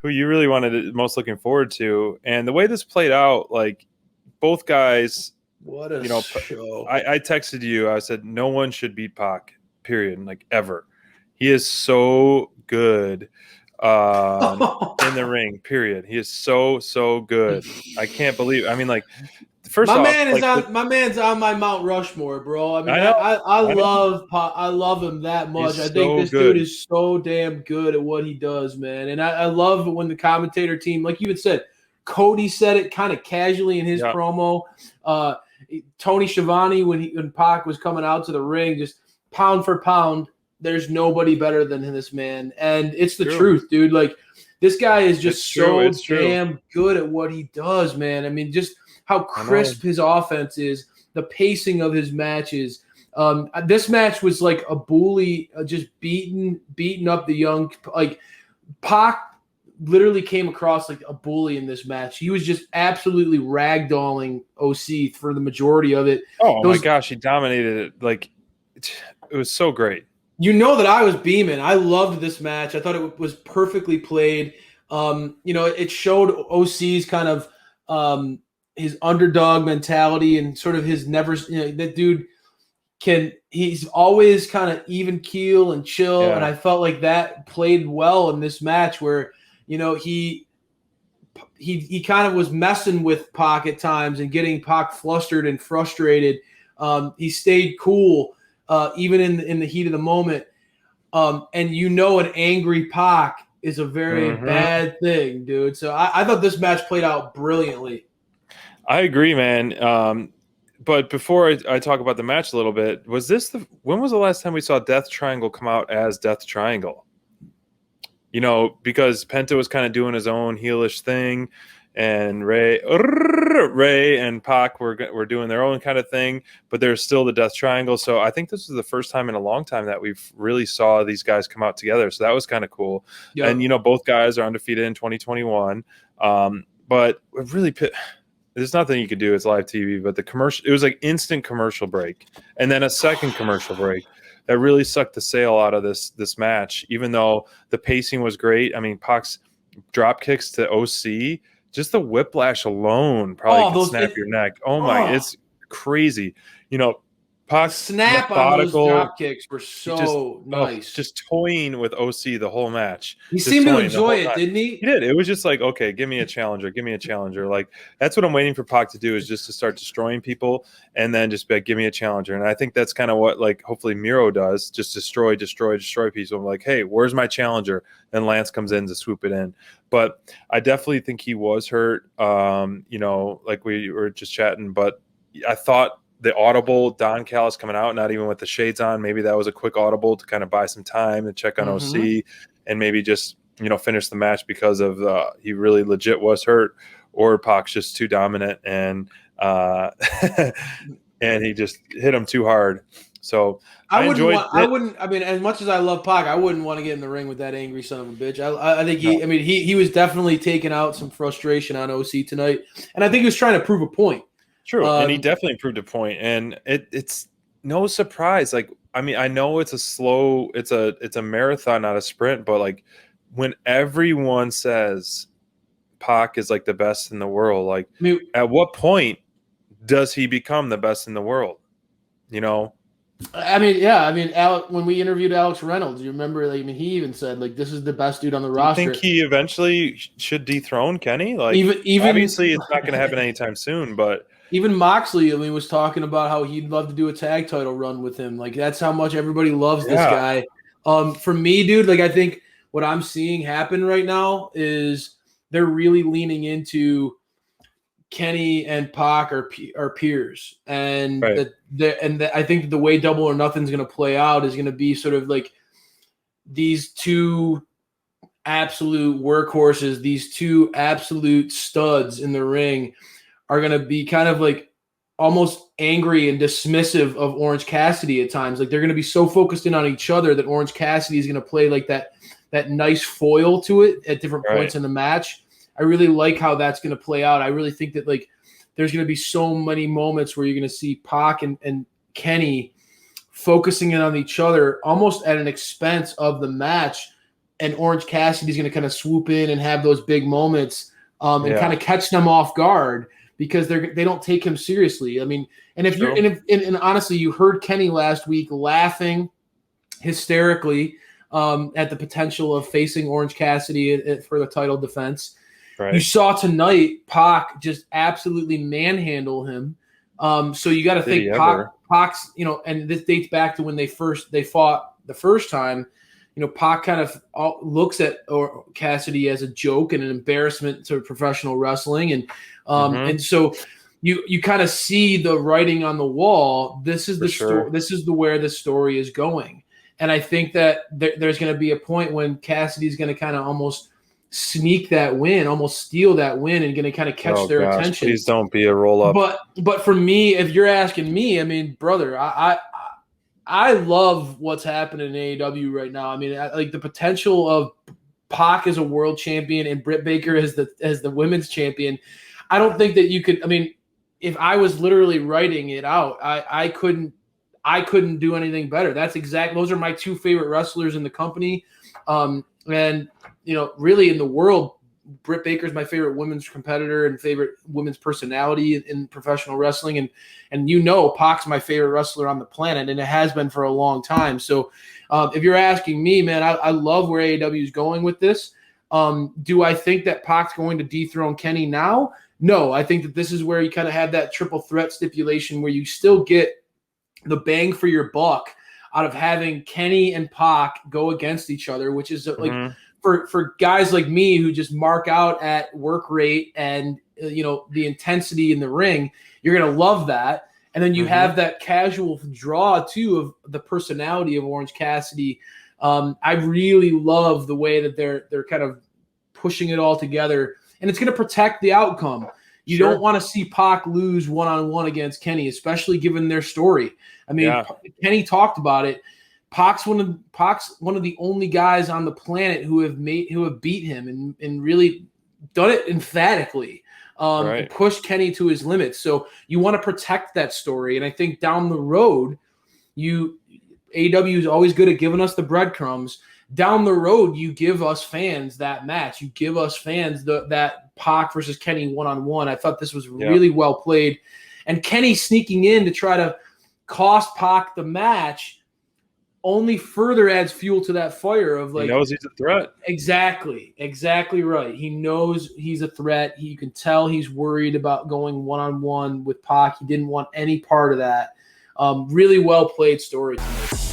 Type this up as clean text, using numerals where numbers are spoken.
who you really wanted to most looking forward to. And the way this played out, like both guys, what a show. I texted you. I said, no one should beat Pac, period, like ever. He is so good in the ring, period. He is so good. I can't believe. I mean, like, first off, my man's on my Mount Rushmore, bro. I mean, I love him that much. I think this dude is so damn good at what he does, man. And I love when the commentator team, like you had said, Cody said it kind of casually in his promo. Tony Schiavone, when Pac was coming out to the ring, just pound for pound, there's nobody better than this man. And it's the truth, dude. Like, this guy is just damn good at what he does, man. I mean, just how crisp his offense is, the pacing of his matches. This match was like a bully, just beating up the young. Like, Pac literally came across like a bully in this match. He was just absolutely ragdolling OC for the majority of it. Oh my gosh, he dominated it. Like, it was so great. You know that I was beaming. I loved this match. I thought it was perfectly played. It showed OC's kind of his underdog mentality and sort of his that dude he's always kind of even keel and chill. Yeah. And I felt like that played well in this match where, he kind of was messing with Pac at times and getting Pac flustered and frustrated. He stayed cool, even in the heat of the moment. And an angry Pac is a very bad thing, dude. So I thought this match played out brilliantly. I agree, man. But before I talk about the match a little bit, when was the last time we saw Death Triangle come out as Death Triangle? Because Penta was kind of doing his own heelish thing, and Ray and Pac were doing their own kind of thing, but there's still the Death Triangle. So I think this is the first time in a long time that we've really saw these guys come out together. So that was kind of cool. Yep. And, both guys are undefeated in 2021. But really, there's nothing you could do. It's live TV, but it was like instant commercial break and then a second commercial break. That really sucked the sail out of this match, even though the pacing was great. I mean, Pac's drop kicks to OC, just the whiplash alone probably could snap your neck. It's crazy. Pac's snap on those drop kicks were so nice. Just toying with OC the whole match. He seemed to enjoy it, didn't he? He did. It was just like, okay, give me a challenger. Like, that's what I'm waiting for Pac to do, is just to start destroying people and then just be like, give me a challenger. And I think that's kind of what, like, hopefully Miro does, just destroy people. I'm like, hey, where's my challenger? And Lance comes in to swoop it in. But I definitely think he was hurt, like we were just chatting. But I thought the audible, Don Callis coming out, not even with the shades on, maybe that was a quick audible to kind of buy some time and check on OC and maybe just, finish the match because of he really legit was hurt, or Pac's just too dominant and and he just hit him too hard. So I mean, as much as I love Pac, I wouldn't want to get in the ring with that angry son of a bitch. I think he was definitely taking out some frustration on OC tonight. And I think he was trying to prove a point. True, and he definitely proved a point, and it's no surprise. Like, I mean, I know it's a marathon, not a sprint, but like when everyone says Pac is like the best in the world, like, at what point does he become the best in the world? Alex, when we interviewed Alex Reynolds, you remember? Like, he even said, like, this is the best dude on the roster. You think he eventually should dethrone Kenny? Like, even obviously, it's not going to happen anytime soon, but. Even Moxley, was talking about how he'd love to do a tag title run with him. Like, that's how much everybody loves this guy. For me, dude, like, I think what I'm seeing happen right now is they're really leaning into Kenny and Pac are peers. And I think the way Double or Nothing's going to play out is going to be sort of like these two absolute workhorses, these two absolute studs in the ring are going to be kind of like almost angry and dismissive of Orange Cassidy at times. Like, they're going to be so focused in on each other that Orange Cassidy is going to play like that nice foil to it at different points in the match. I really like how that's going to play out. I really think that, like, there's going to be so many moments where you're going to see Pac and Kenny focusing in on each other almost at an expense of the match, and Orange Cassidy is going to kind of swoop in and have those big moments and kind of catch them off guard because they don't take him seriously. I mean, and if you're and honestly, you heard Kenny last week laughing hysterically at the potential of facing Orange Cassidy for the title defense. Right. You saw tonight Pac just absolutely manhandle him. So you got to think Pac's, and this dates back to when they fought the first time. Pac kind of looks at Cassidy as a joke and an embarrassment to professional wrestling, and so you kind of see the writing on the wall. This is story. This is where the story is going, and I think that there's going to be a point when Cassidy's going to kind of almost sneak that win, almost steal that win, and going to kind of catch their attention. Please don't be a roll up. But for me, if you're asking me, I mean, brother, I love what's happening in AEW right now. I mean, like the potential of Pac as a world champion and Britt Baker as the women's champion. I don't think that you could. I mean, if I was literally writing it out, I couldn't do anything better. Those are my two favorite wrestlers in the company, and really in the world. Britt Baker's my favorite women's competitor and favorite women's personality in professional wrestling. And Pac's my favorite wrestler on the planet, and it has been for a long time. So if you're asking me, man, I love where AEW is going with this. Do I think that Pac's going to dethrone Kenny now? No, I think that this is where you kind of have that triple threat stipulation where you still get the bang for your buck out of having Kenny and Pac go against each other, which is like – For guys like me who just mark out at work rate and the intensity in the ring, you're gonna love that. And then you have that casual draw too of the personality of Orange Cassidy. I really love the way that they're kind of pushing it all together, and it's gonna protect the outcome. You don't want to see Pac lose one-on-one against Kenny, especially given their story. I mean, Kenny talked about it. Pac's one of the only guys on the planet who have beat him and really done it emphatically, and pushed Kenny to his limits. So you want to protect that story, and I think down the road, AEW is always good at giving us the breadcrumbs. Down the road, you give us fans that match. You give us fans that Pac versus Kenny one-on-one. I thought this was really well played, and Kenny sneaking in to try to cost Pac the match only further adds fuel to that fire of like, he knows he's a threat. Exactly right. He knows he's a threat. You can tell he's worried about going one-on-one with Pac. He didn't want any part of that. Really well played story tonight.